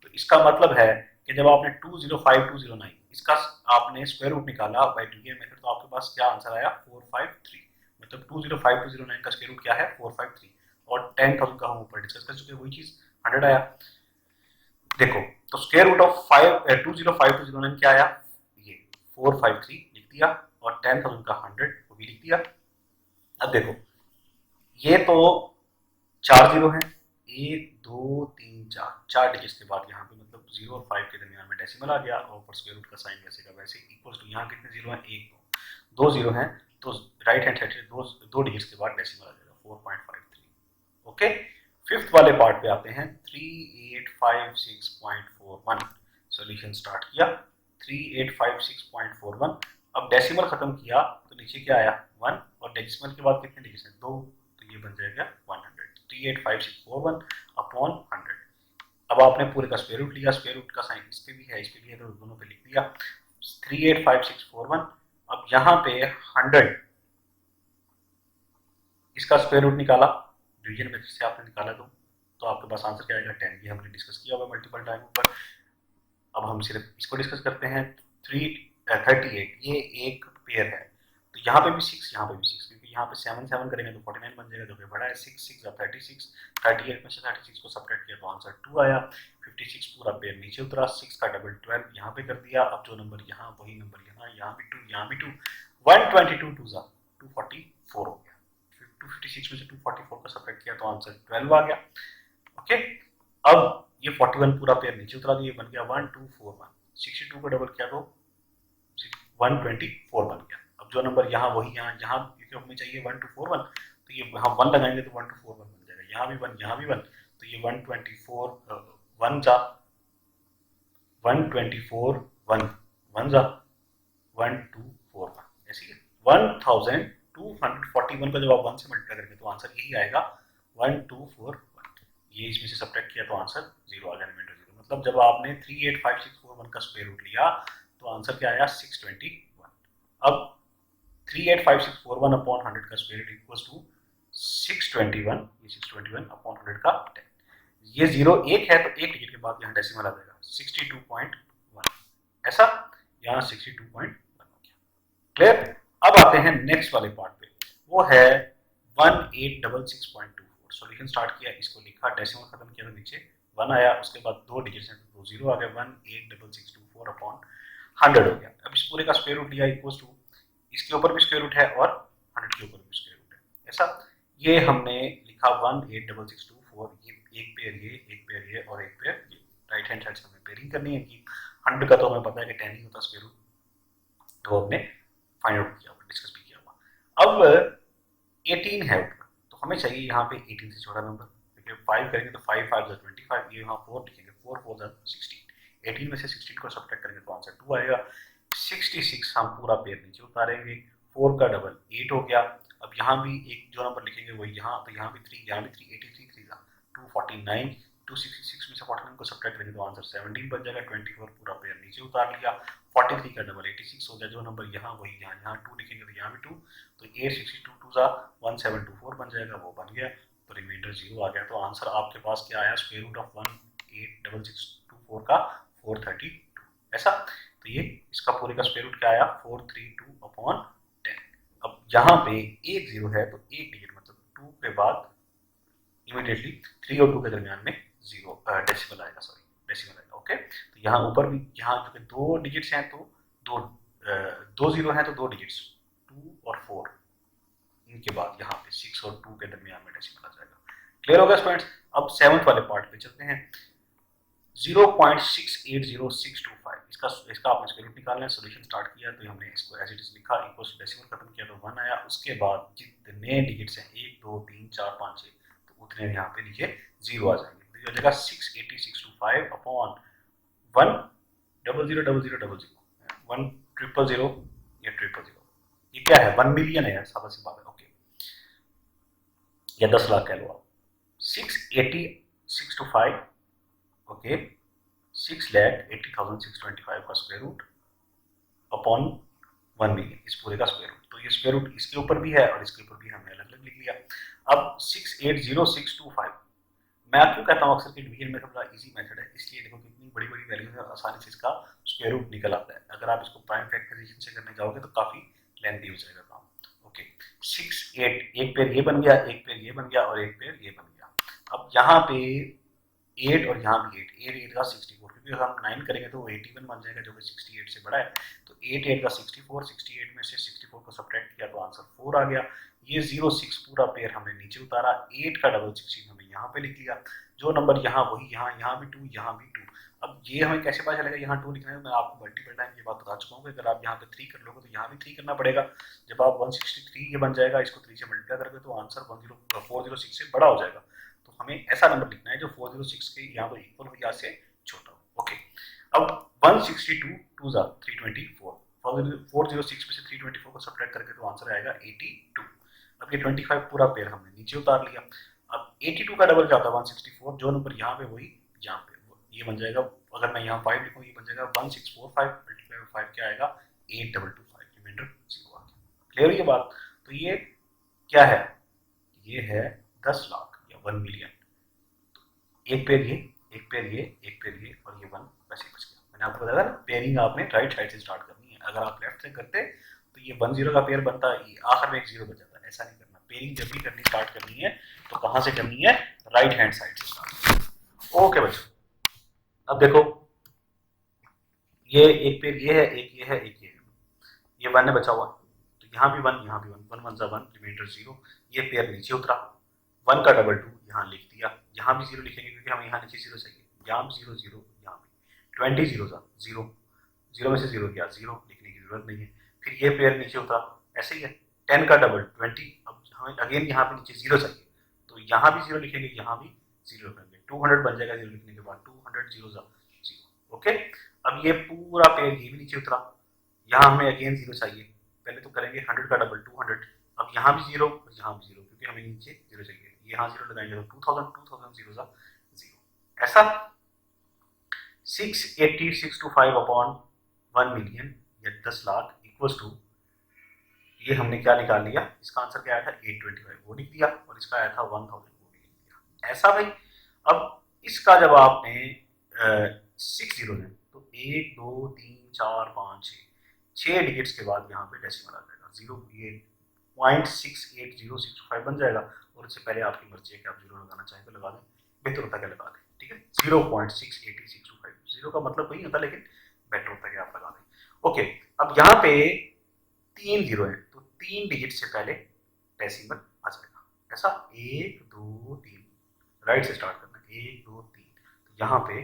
[SPEAKER 1] तो इसका मतलब है कि जब आपने 205209 इसका आपने स्क्वायर रूट निकाला बाय डिवीजन मेथड तो आपके पास क्या आंसर आया, 453। मतलब 205209 का स्क्वायर रूट क्या है, 453। और 10,000 का हम ऊपर डिस्कस कर चुके हैं, वही चीज 100 आया। देखो तो स्क्वायर रूट ऑफ 205209 क्या आया, ये 453 लिख दिया, और 10,000 का 100 वो भी लिख दिया। अब देखो ये तो 4 जीरो है, 1 2 3 4 डिजिट्स के बाद यहाँ पे मतलब 0 और 5 के दरमियान में डेसिमल आ गया, और ऊपर स्क्वायर रूट का साइन वैसे का वैसे इक्वल्स टू, यहाँ कितने जीरो हैं, 1 2 जीरो हैं, तो राइट हैंड साइड से दो डिजिट्स के बाद डेसिमल आ जाएगा 4.53। ओके, फिफ्थ वाले पार्ट पे आते हैं, 3856.41 सॉल्यूशन स्टार्ट किया, 3856.41। अब डेसिमल खत्म किया तो नीचे क्या आया, 1, और डेसिमल के बाद कितने डिजिट्स हैं, 2, तो ये बन जाएगा 100, 385641 अपॉन 100। अब आपने पूरे का स्क्वायर रूट लिया, स्क्वायर रूट का साइन इस पे भी है इस पे भी है, तो दोनों पे लिख दिया 385641। अब यहाँ पे 100 इसका स्क्वायर रूट निकाला, डिवीजन मेथड से आपने निकाला तो आपके पास आंसर क्या आएगा 10। ये हमने डिस्कस किया हुआ मल्टीपल टाइम ऊपर। अब हम सिर्फ इसको डिस्कस करते हैं। 38 ये एक पेयर है, तो यहाँ पे भी 6, यहाँ पे भी 6, क्योंकि यहाँ पे 7 7 करेंगे तो 49 बन जाएगा, जो कि बड़ा है। 6 6 36, 38 में से 36 को सब्ट्रैक्ट किया तो आंसर 2 आया। 56 पूरा पेयर नीचे उतरा, 6 का डबल 12 यहाँ पे कर दिया। अब जो नंबर यहाँ वही नंबर यहाँ भी 2, यहाँ भी 2, 122 244 हो गया। 256 में से 244 को सब्ट्रैक्ट किया तो आंसर 12 आ गया। ओके, अब ये 41 पूरा पेयर नीचे उतरा दिया, बन गया 1241। 62 को डबल किया तो 124 बन गया। अब जो नंबर यहाँ वही यहाँ क्योंकि हमें चाहिए 1241, तो ये हम 1 लगाएंगे तो 1241 बन जाएगा। यहाँ भी 1, यहाँ भी 1, तो ये 124 1 जा 124 1 1 जा 1241, ऐसी है। 1241 का जब आप 1 से मल्टीप्लाई करेंगे तो आंसर यही आएगा 1241। ये इसमें से सब्ट्रैक्ट किया तो आंसर 0 आ गया, रिमाइंडर 0। मतलब जब आपने 385641 का स्क्वायर रूट लिया तो आंसर क्या आया 621। अब 385641 अपॉन 100 का स्क्वायर रूट इक्वल्स टू 621, ये 621 अपॉन 100 का 10। ये 0 1 है तो एक डिजिट के बाद यहाँ डेसिमल आ जाएगा 62.1, ऐसा यहाँ 62.1 हो गया। क्लियर? अब आते हैं नेक्स्ट वाले पार्ट पे, वो है 1866.24। सॉल्यूशन स्टार्ट किया, इसको लिखा, डेसिमल खत्म किया तो नीचे 1 आया, उसके बाद 2 डिजिट्स हैं तो 0 आ गया। 186624 अपॉन 100 हो गया। अब इस पूरे का स्क्वायर रूट लिया इक्वल्स टू, इसके ऊपर भी स्क्वायर रूट है और 100 के ऊपर भी स्क्वायर रूट है, ऐसा। ये हमने लिखा 186624, ये एक पेयर ये, एक पेयर ये और एक पेयर ये। राइट हैंड साइड से हमें पेयरिंग करनी है कि 100 का तो हमें पता है कि 10 ही होता स्क्वायर रूट, तो हमने फाइंड आउट किया हुआ, डिस्कस भी किया हुआ। अब 18 है ऊपर, तो हमें चाहिए यहाँ पे 18 से छोटा नंबर, देखिए 5 करेंगे तो 5 5 25, ये यहाँ 4 लिखेंगे, 4 4 16। 18 में से 16 को सब्ट्रैक्ट करेंगे तो आंसर 2 आएगा। 66 हम पूरा पेयर नीचे उतारेंगे, 4 का डबल 8 हो गया। अब यहाँ भी एक जो नंबर लिखेंगे वही यहाँ, तो यहाँ भी 3, यहाँ भी 3, 83 3 था 249। 266 में से 49 को सब्ट्रैक्ट करेंगे तो आंसर 17 बन जाएगा। 24 पूरा पेयर नीचे उतार लिया। 43 का डबल 86 हो गया, जो नंबर यहाँ वही यहाँ, यहाँ 2 लिखेंगे तो यहाँ भी 2, तो 862 2 1724 बन जाएगा, वो बन गया, तो रिमाइंडर 0 आ गया। तो आंसर आपके पास क्या आया, स्क्वायर रूट ऑफ 186624 का 432, ऐसा। तो ये इसका पूरे का स्क्वायर रूट क्या आया 432 अपॉन 10। अब यहाँ पे एक 0 है तो एक डिजिट मतलब 2 के बाद इमीडिएटली 3 और 2 के दरमियान में 0 डेसिमल आएगा, सॉरी डेसिमल आएगा। ओके, तो यहाँ ऊपर भी, यहाँ जो 2 डिजिट्स हैं तो 2 0 हैं तो 2 डिजिट्स 2 और 4, इनके बाद यहाँ पे 6 और 2 के दरमियान में डेसिमल आ जाएगा। क्लियर होगा स्टूडेंट्स? अब 7th वाले पार्ट पे चलते हैं। 0.680625, इसका आपने स्क्वायर रूट निकालना है। सॉल्यूशन स्टार्ट किया तो हमने इसको एज इट इज लिखा, इक्वल टू डेसिमल खत्म किया तो 1 आया। उसके बाद जितने डिजिट्स हैं 1 2 3 4 5 6, तो उतने यहाँ पे नीचे 0 आ जाएंगे, तो ये हो जाएगा 68625 अपॉन 1 0 0 0 0 0 0 1 0 0 ये 0 0, ये क्या है 1 मिलियन है यार, सादा सी बात है। ओके, या 10 लाख कह लो आप। 68625, ओके, 6,80,625 का स्क्वायर रूट अपॉन 1 मिलियन, इस पूरे का स्क्वायर रूट। तो ये स्क्वायर रूट इसके ऊपर भी है और इसके ऊपर भी हमने अलग अलग लिख लिया। अब 680,625, मैं क्यों कहता हूँ अक्सर कि डिवीजन मेथड बड़ा इजी मेथड है, इसलिए देखो कितनी बड़ी बड़ी वैल्यूज है, आसानी से इसका स्क्वायर रूट निकल आता है। अगर आप इसको प्राइम फैक्टराइजेशन से करने जाओगे तो काफी लेंथी हो जाएगा काम। ओके, 6 8, एक पेयर ये बन गया, एक पेयर ये बन गया और एक पेयर ये बन गया। अब यहाँ पे 8 और यहाँ भी 8, 8 8 का 64, क्योंकि अगर हम 9 करेंगे तो वो 81 बन जाएगा जो कि 68 से बड़ा है। तो 8 8 का 64, 68 में से 64 को सब्ट्रैक्ट किया तो आंसर 4 आ गया। ये 0 6 पूरा पेयर हमने नीचे उतारा, 8 का डबल 16 हमने यहाँ पे लिख लिया, जो नंबर यहाँ वही यहाँ, यहाँ भी 2, यहाँ भी 2। अब ये हमें कैसे पता चलेगा यहाँ 2 लिखना है, मैं आपको मल्टीपल टाइम ये बात बता चुका हूँ कि अगर आप यहाँ पे 3 कर लोगे तो यहाँ भी 3 करना पड़ेगा। जब आप 163 ये बन जाएगा, इसको 3 से मल्टीप्लाई करोगे तो आंसर 406 से बड़ा हो जाएगा। तो हमें ऐसा नंबर लिखना है जो 406 के यहाँ तो इक्वल हो या से छोटा हो। ओके, अब 162 2 324, 406 में से 324 को सब्ट्रैक्ट करके तो आंसर आएगा 82। अब ये 25 पूरा पेयर हमने नीचे उतार लिया। अब 82 का डबल क्या होता है 164, जो नंबर यहाँ पे वही यहाँ पे, ये बन जाएगा, अगर मैं यहाँ 5 लिखूँ ये बन जाएगा 1645 मल्टीप्लाई बाय 5 क्या आएगा 8225, रिमाइंडर 0 आ गया। क्लियर ये बात? तो ये क्या है, ये है 10 लाख या 1 मिलियन। एक पेयर ये, एक पेयर ये, एक पेयर ये और ये 1 वैसे बच गया। मैंने आपको बताया ना पेयरिंग आपने राइट साइड से स्टार्ट करनी है। अगर आप लेफ्ट से करते तो ये 1 0 का पेयर बनता, आखिर में एक 0 बच जाता। ऐसा नहीं करना। पेयरिंग जब भी करनी स्टार्ट करनी है तो कहाँ से करनी है? राइट हैंड साइड से स्टार्ट। ओके बच्चों, अब देखो ये एक पेयर ये है, एक ये है, एक ये 1 है बचा हुआ, तो यहाँ भी 1, यहाँ भी 1, 1 1 1, रिमाइंडर 0। ये पेयर नीचे उतरा, 1 का डबल 2 यहाँ लिख दिया, यहाँ भी 0 लिखेंगे क्योंकि हमें यहाँ नीचे 0 चाहिए, यहाँ भी 0 0, यहाँ भी 20 0 था 0, 0 में से 0 गया, 0 लिखने की जरूरत नहीं है। फिर ये पेयर नीचे उतरा, ऐसे ही है 10 का डबल 20। अब हमें अगेन यहाँ पे नीचे 0 चाहिए, तो यहाँ भी 0 लिखेंगे, यहाँ भी 0 लिखेंगे, 200 बन जाएगा 0 लिखने के बाद, 200 0 0। ओके, अब ये पूरा पेयर ये भी नीचे उतरा, यहाँ हमें अगेन 0 चाहिए, पहले तो करेंगे 100 का डबल 200। अब यहाँ भी 0 और यहाँ भी 0 क्योंकि हमें नीचे 0 चाहिए, यहाँ 0 लगाएंगे तो 2000, 2000 0 0। ऐसा 680,625 अपॉन 1 मिलियन या 10 लाख इक्वल्स टू, ये हमने क्या निकाल लिया, इसका आंसर क्या आया था 825, वो लिख दिया, और इसका आया था 1000, वो भी लिख दिया। ऐसा भाई, अब इसका जब आपने 6 जीरो है तो 1 2 3 4 5 6 डिजिट्स के बाद यहाँ पे डेसिमल आ जाएगा, 0 ये 0.68065 बन जाएगा, और इससे पहले आपकी मर्जी है कि आप 0 लगाना चाहें तो लगा दें, बेहतर होता है लगा दें, ठीक है। 0.68065, 0 का मतलब वही होता है लेकिन बेटर होता है कि आप लगा दें। ओके, अब यहाँ पे 3 0 है तो 3 डिजिट से पहले डेसिमल आ जाएगा, ऐसा 1 2 3, राइट से स्टार्ट करना, 1 2 3, तो यहाँ पे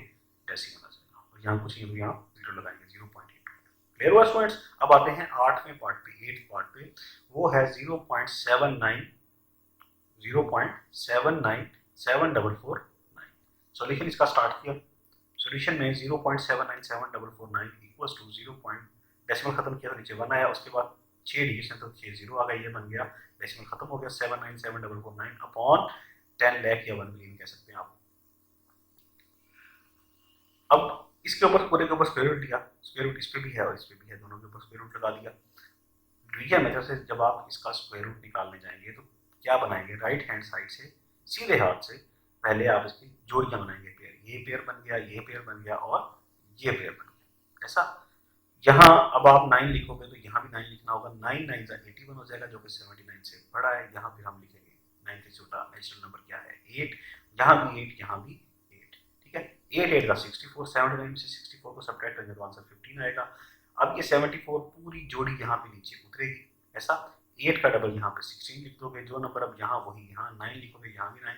[SPEAKER 1] डेसिमल आ जाएगा, और यहाँ कुछ नहीं, यहाँ 0 लगाएंगे, 0.8। क्लियर हुआ स्टूडेंट्स? अब आते हैं 8वें पार्ट पे, 8th पार्ट पे, वो है 0.7974449। सॉल्यूशन इसका स्टार्ट किया, सॉल्यूशन में 0.797449 इक्वल्स टू 0 डेसिमल खत्म किया तो नीचे 1 आया, उसके बाद 6 डिजिट तो 6 0 आ गई, ये बन गया डेसिमल खत्म हो गया 7974449 अपॉन 10 लाख या 1 मिलियन कह सकते हैं आप। अब इसके ऊपर पूरे के ऊपर स्क्वायर रूट लिया, स्क्वायर रूट इस पे भी है और इस पे भी है, दोनों के ऊपर स्क्वायर रूट लगा दिया। रिया मेथड से जब आप इसका स्क्वायर रूट निकालने जाएंगे तो क्या बनाएंगे, राइट हैंड साइड से सीधे हाथ से पहले आप इसकी जोड़ियां बनाएंगे, पेयर, ये पेयर बन गया, ये पेयर बन गया और ये पेयर बन गया, ऐसा। यहाँ अब आप 9 लिखोगे तो यहाँ भी 9 लिखना होगा, 9 9 81 हो जाएगा जो कि 79 से बड़ा है। यहाँ फिर हम लिखेंगे 9 से छोटा नेचुरल नंबर क्या है 8, यहाँ भी 8, यहाँ भी 8, ठीक है। 8 8 का 64, 79 से 64 को सब्ट्रैक्ट करेंगे तो आंसर 15 आएगा। अब ये 74 पूरी जोड़ी यहाँ पे नीचे उतरेगी, ऐसा 8 का डबल यहाँ पे 16 लिख दोगे, जो नंबर अब यहाँ वही यहाँ 9 लिखोगे, यहाँ भी 9,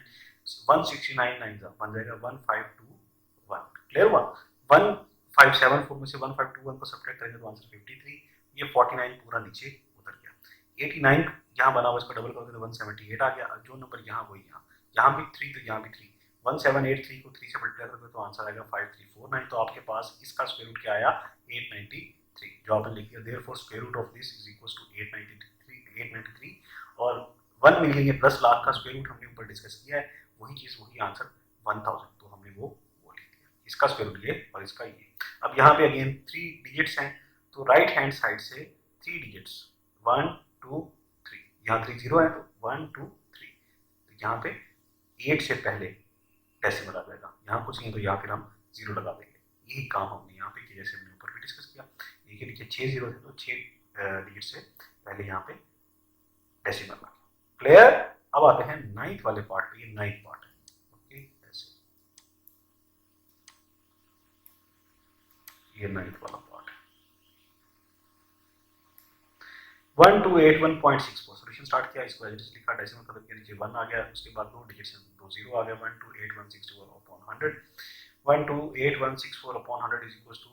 [SPEAKER 1] 169 9 बन जाएगा 1521। क्लियर हुआ? 1574 में से 1521 को सब्ट्रैक्ट करेंगे तो आंसर 53, ये 49 पूरा नीचे उतर गया। 89 यहाँ बना हुआ, इसको डबल करोगे तो 178 आ गया, जो नंबर यहाँ वही यहाँ भी 3 तो यहाँ भी 3, 1783 को 3 से मल्टीप्लाई करोगे तो आंसर आएगा 5349। तो आपके पास इसका स्क्वायर रूट क्या आया 893, जो आपने लिख दिया, therefore square root of this is equals to 893। और 1 मिलियन या 10 लाख का स्क्वायर रूट हमने ऊपर डिस्कस किया है, वही चीज वही आंसर 1000, तो हमने वो लिख दिया, इसका स्क्वायर रूट ये और इसका ये। अब यहाँ पे अगेन 3 डिजिट्स हैं, तो राइट हैंड साइड से 3 डिजिट्स 1 2 3, यहाँ 3 0 है तो 1 2 3, तो यहाँ पे 8 से पहले डेसिमल आ जाएगा, यहाँ कुछ नहीं तो यहाँ फिर हम 0 लगा देंगे। यही काम हमने यहाँ पे किया, जैसे हमने ऊपर भी डिस्कस किया, ये के नीचे 6 0 थे तो 6 डिजिट से पहले यहाँ पे डेसिमल आ गया। क्लियर? अब आते हैं 9th वाले पार्ट पे, ये 9th पार्ट है। ओके, ऐसे ये 9th वाला पार्ट है, 1281.64 सॉल्यूशन स्टार्ट किया, इसको एज लिखा, डेसिमल खत्म किया, नीचे 1 आ गया, उसके बाद 2 डिजिट से 2 0 आ गया, 128164 upon 100, 128164 upon 100 is equals to,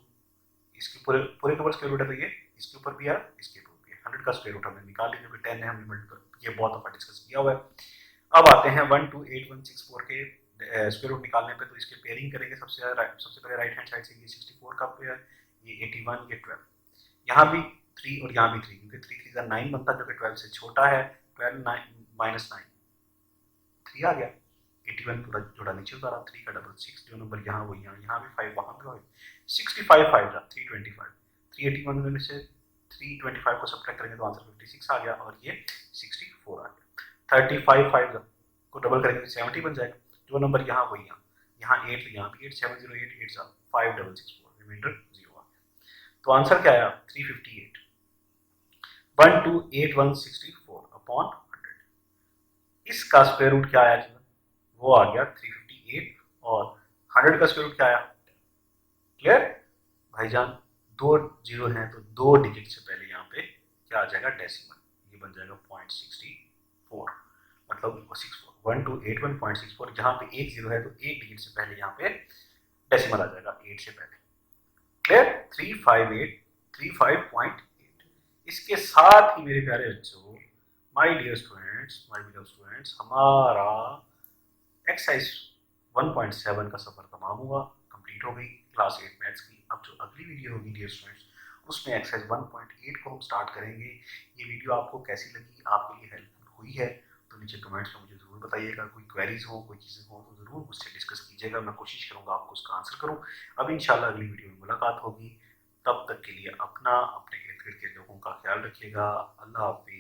[SPEAKER 1] इसके पूरे के ऊपर स्क्वायर रूट है तो ये इसके ऊपर भी है, इसके ऊपर भी है, 100 का स्क्वायर रूट हमने निकाल लिया क्योंकि 10 है, हमने मल्टीपल ये बहुत दफा डिस्कस किया हुआ है। अब आते हैं 128164 के स्क्वायर रूट निकालने पे, तो इसके पेयरिंग करेंगे सबसे पहले राइट हैंड साइड से, ये 64 का पेयर, ये 81, ये 12, यहाँ भी 3 और यहाँ भी 3, क्योंकि 3 3 का 9 बनता जो कि 12 से छोटा है, 12 9 माइनस 9 3 आ गया, 81 पूरा जोड़ा नीचे उतारा, 3 का डबल 6, जो नंबर यहाँ वही यहाँ भी 5 वहाँ भी 65 5 जा 325, 381 में से 325 को सब्ट्रैक्ट करेंगे तो आंसर 56 आ गया और ये 64 आ गया। 35 5 को डबल करेंगे तो 70 बन जाएगा। जो नंबर यहाँ वही यहाँ 8 तो यहाँ भी 8, 708 8 5664, रिमाइंडर 0 आ गया। तो आंसर क्या आया 358, 128164 अपॉन 100। इसका स्क्वायर रूट क्या आया, वो आ गया 358 और 100 का स्क्वायर रूट क्या आया। क्लियर भाईजान, दो जीरो हैं तो दो डिजिट से पहले यहाँ पे क्या आ जाएगा डेसिमल, ये बन जाएगा 0.64, मतलब 1281.64। जहाँ पे एक जीरो है तो एक डिजिट से पहले यहाँ पे डेसिमल आ जाएगा 8 से पहले। क्लियर 358 35.8। इसके साथ ही मेरे प्यारे बच्चों, माय डियर स्टूडेंट्स, हमारा एक्सरसाइज 1.7 का सफर तमाम हुआ, कंप्लीट हो गई क्लास 8 मैथ्स की। अब जो अगली वीडियो होगी डियर स्टूडेंट्स, उसमें एक्सरसाइज 1.8 को हम स्टार्ट करेंगे। ये वीडियो आपको कैसी लगी, आपके लिए हेल्पफुल हुई है तो नीचे कमेंट्स में मुझे ज़रूर बताइएगा। कोई क्वेरीज हो, कोई चीज़ें हो तो ज़रूर मुझसे डिस्कस कीजिएगा, मैं कोशिश करूँगा आपको उसका आंसर करूँ। अब इंशाल्लाह अगली वीडियो में मुलाकात होगी, तब तक के लिए अपना अपने इर्द गिर्द के लोगों का ख्याल रखिएगा। अल्लाह हाफिज़।